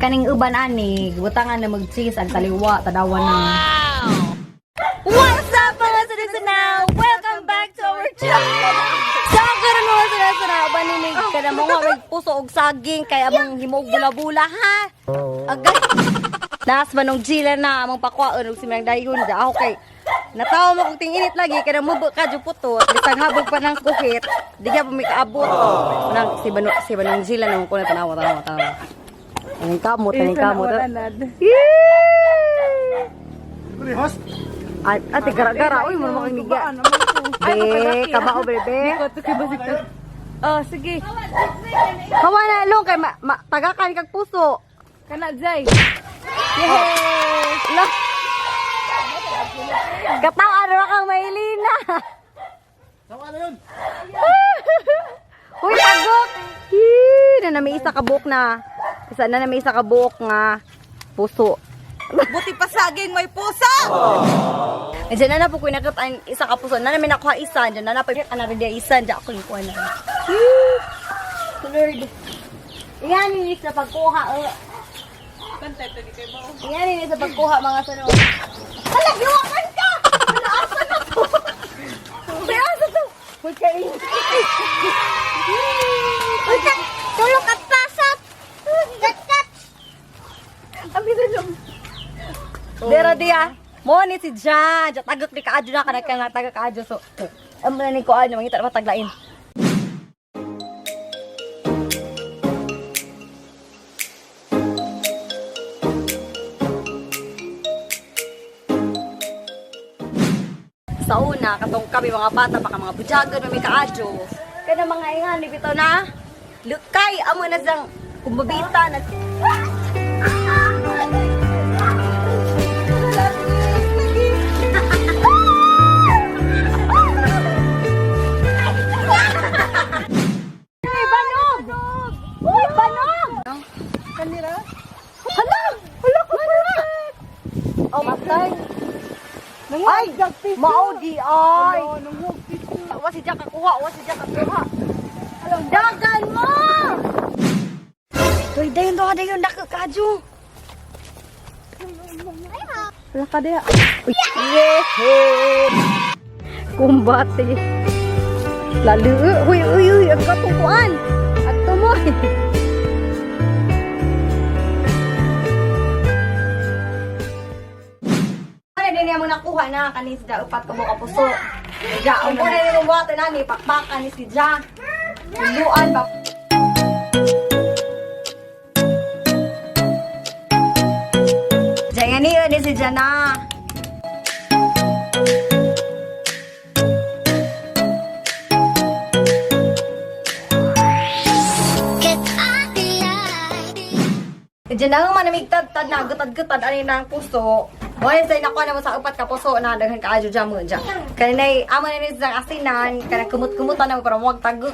Kaning uban ani, butangan na mag-cheese ang taliwa, tadawan na. What's up mga sunod-sunaw? Welcome back to our channel! Sa karon mga sunod-sunaw, baninig ka na mga may puso og saging, kaya among himog bula-bula ha? Agad! Nas manong Gila na, among pakwaon og silang dayon da. Okay. Natawa mo kung tinginit lagi, kaya mubo ka juputo, at bisang habog pa ng kuhit, di ka pa may kaabot. Manang si Manong Gila nung kuna tanawa. Taning kamot. Kuri host. Ate gara-gara, uy, mo makinig ya. Be, kabao bebe. Oh, sige. Hawa na long kay tagakan kag puso. Kana Jay. Yes! Lo. Katawan ra kang Maylina. Sawa na yun. Uy, tagok. Na may isa ka buok na. Isa na may isa ka buok nga puso. Buti pa saging may pusa. Eh, dyan na po ko nakit ang isa ka puso. Na namin nakuha isa. Dyan na pa na rin dia isa. Dyan ako yung kuha na. Lord. Iyan yung sa pagkuha. Iyan yung sa pagkuha mga sunod. Hala, giwakan ka! Hala, asa na to? Kaya asa to? Huwag ka rin. Tulog at pasat! Gat-gat! Abi na lang. Dera dia. Mo ni si Jan. Tagak ni kaadyo na ka na tagak kaadyo. So, amo na ni ko ano, mangita na mataglain. Sa una, katong kami mga bata, baka mga bujagan, may kaadyo. Kaya mga ingan, bitaw na. Lukay, amo na sang kumbabita na. Oh, matay. Ay, maudi ay. Wasi diya kakuha. Dagan mo. Toy dayon nakakadyo. Wala ka dia. Yeah. Kumbate. Lalu, uy, ang kapukuan. At tumoy. Hindi niya mo nakuha na kanis da upat ka buka puso. Ja, ang muna niya mong water na ni pakpakan ni si Ja. Tuluan ba? Ja, yan ni si Ja na. Diyan na nga manamigtad-tad na, gutad-gutad, ano na ang puso. Wala sa'yo nakuha naman sa upat ka puso na daghan ka adyo dyan mo dyan. Kanina amo na rin sa asinan, kanina kumut-kumutan naman para huwag tagok.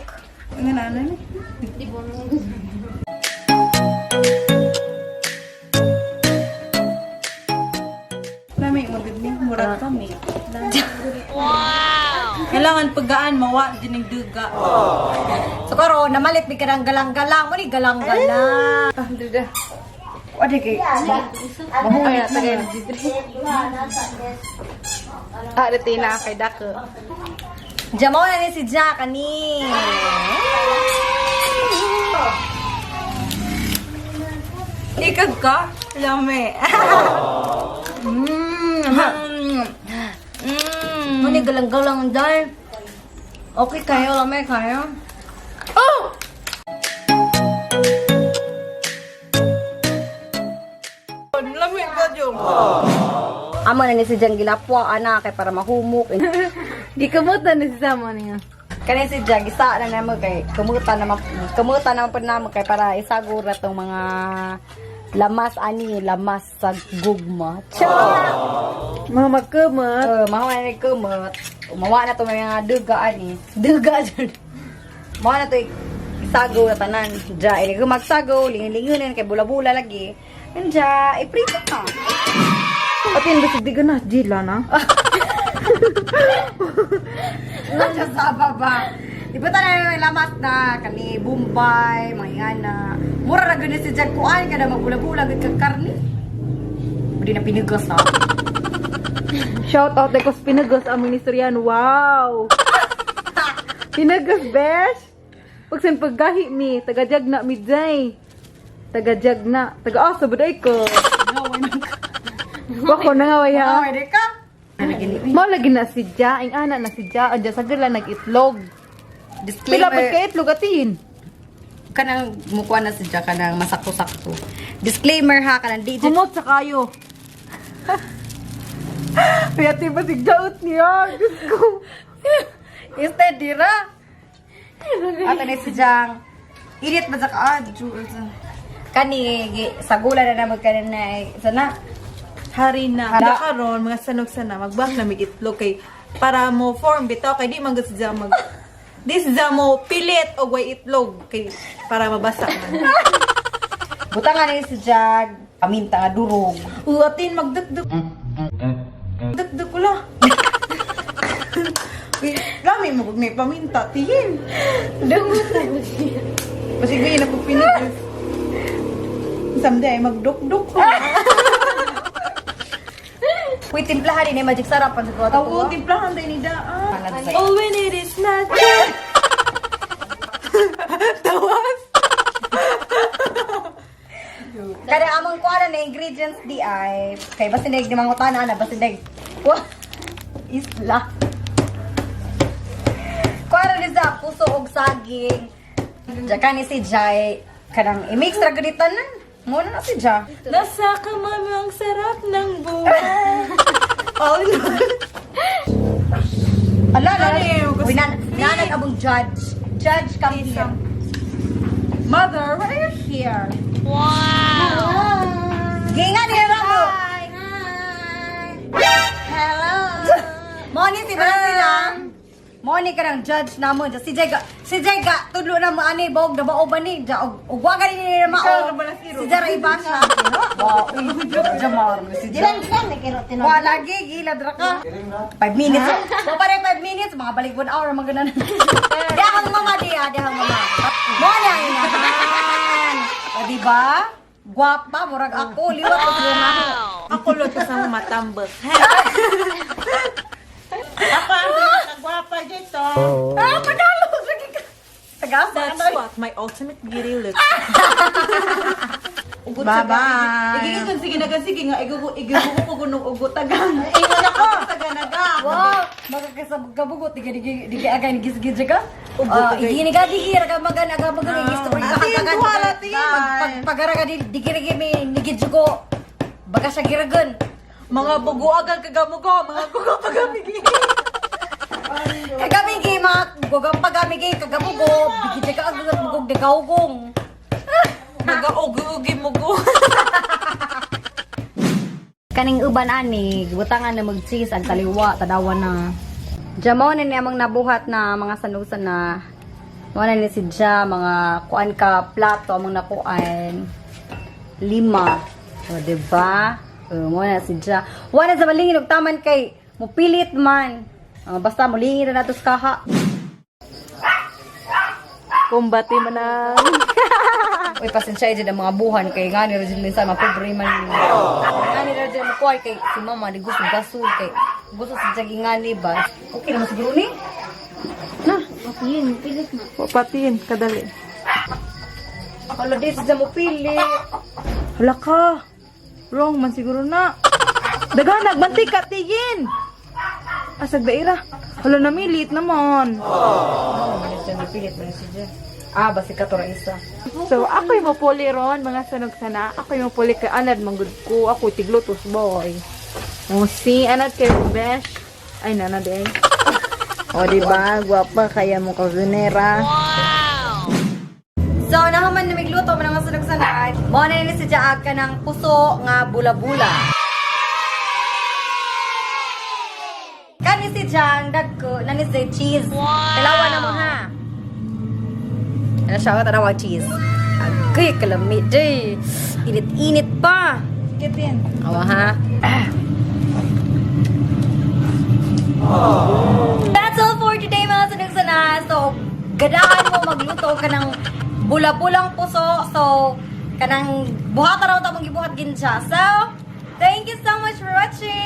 Ang nanan. Lami mo gini, murag kami. Wow! Kailangan paggaan mawa dinig duga. So karo, namalit di ka ng galang-galang. Muni galang-galang. Ah, duga. Wala kay. Mahungay na tagay ng jidri. Ah, dati na kay dako. Diyan mo na ni si Jack, ani. Ikag ka? Lami. Muni galang-galang dahil. Okay kayo, lamay kayo. Oh! Lami ka dyan. Amo na ni si Jan gilapwa, ana, kay para mahumok. Di kamutan na si Samo niya. Kani si Jag isa na naman kay kumutan naman po naman kay para isagura tong mga lamas sa gugma. Mga magkamot. Mahawa na kumot. Umawa na to mga duga ani. Duga dyan. Mawa na to isago na tanan. Ja, ini kung magsago, lingin-lingunin kay bula-bula lagi. Nanja, iprito ka. At yung basig ka na, Gila na. Nasa sa baba. Iba tayo yung lamas na kani Bombay, mga ingana. Mura na ganun si Jack kuan kada magula-bula gud kag karni. Hindi na pinigas ha. Shout out kay pinagas ang ministerian. Wow. Pinagas besh. Pagsan paggahi mi, taga-jag na mi day. Taga-jag na. Taga-asa buday ko. Bako na nga waya. Pwede ka. Mao lagi na si Ja, ang ana na si Ja, adya sa gila nag-itlog. Pila pa Disclaimer. ka itlog atin. Kanang mukha na si Jack kanang masakto-sakto. Disclaimer ha kanang di Jack. Humot sa kayo. Kaya tiba si Jaut niya. Diyos ko. Instead dira. At ani si Jack. Init ba sa kaadyo? Kani sa gula na namag kanin na sana. Hari na. Hada. Hada karon mga sanog sana magbak na mig itlog kay para mo form bitaw kay di man gud siya mag This mo pilit og way itlog kay para mabasa man. Butangan ni si Jack. Paminta nga durog. Uatin magdugdug. Dugdug ko la. Lami mo pag may paminta tihin. Dugdug. Pasigay na pag pinigil. Someday magdukduk ko. Uy, timplahan din magic sarapan sa tuwa Oo, timplahan tayo ni Daan. Panad sa'yo. All we need is magic. Tawas. Kada among kuha na ingredients di ay kay basindag di mangutana na basindag. Wah. Isla. Kuha na sa puso og saging. Jaka ni si Jai kanang i-mix ra gunitan na. Muna na si Ja. Nasa kamay ang sarap ng buhay. All in all. Ala, Ano yun? Uy, nanay abong judge. Judge, come here. Mother, why are you here? Gingan niya lang mo. Hello. Moni, si sila. Moni ka ng judge namon. Si Jega, tudlo na mo ani, bawag na bao ba ni? Ugwagan ni na mao. Ikaw na ba na zero? Si Jera Ibasha. Wow, jamar. Si Jera. Wa lagi, gilad ra ka. 5 minutes. So, pare 5 minutes, mga balik 1 hour, mga ganun. Dahang mama diya, dahang mama. Moni ang inahan. O, diba? Guwapa, murag ako, liwat ko nga. Ako luto sa matambos. Ako ang pinakagwapa dito. Ah, Tagalog! Lagi ka. Tagalog? That's what my ultimate beauty looks like. Bye-bye. Sige nga, igugupo ko gunong ugot tagang. Ingon ako, taganaga. Wow! Magkakasabog ka bugot, digi agay ni gisgid ka? Ugot, Digi ni ka, digi raga magan, aga magan, history ka Atin, kagagan. duhala, tin. Pagaraga digi mi nigid ko. Baga siya giragan. Mga buguagan kagamugo, mga bugo pagamigi. Kagamigi, mga gugang pagamigi, kagamugo, digi ka agad mugog dagawgong. Nag-augi-ugi mugo. Kaning uban ani, butangan na mag-cheese ang kaliwa, tadawa na. Jamo na niya mga nabuhat na mga sanusan na wala ni si Ja, mga kuan ka plato among nakuan. 5. O, diba? Mo na si Ja. Wala sa malingin og taman kay mupilit man. Basta mulingin na natos kaha. Kumbati man na. Uy, pasensya dyan ang mga buhan kay nga ni Rajin minsan mapobre man. Nga ni Rajin makuhay kay si mama di gusto gasol kay gusto sa jagi nga ni ba. Okay naman siguro ni. Na, papihin, pilit na. Papatiin, kadali. Akala di sa mo pili. Hala ka. Wrong man siguro na. Daga, nagbantik ka, tigin. Asag daira. Hala na, milit naman. Pilit man si Jen. Ah, basi ka to ra isa. So, ako'y mapuli ron, mga sanog sana. Ako'y mapuli kay Anad, manggod ko. Ako'y tiglutos, boy. O, si Anad kay Besh. Ay, nana din. O, diba? Guwapa kaya mo kasunera. Wow! So, naman na migluto mo naman sunog sanay. Mo na ni si Jaag ka ng puso nga bula-bula. Kani si Jang, dagko, nani si cheese. Kalawa na mo ha. Ano siya, tanawa cheese. Agay, kalamit day. Init-init pa. Get in. Awa ha. That's all for today mga sunod sana. So, ganahan mo magluto ka ng bula-bulang puso. So, kanang buhatan raw ta mong gibuhat gin siya. So, thank you so much for watching.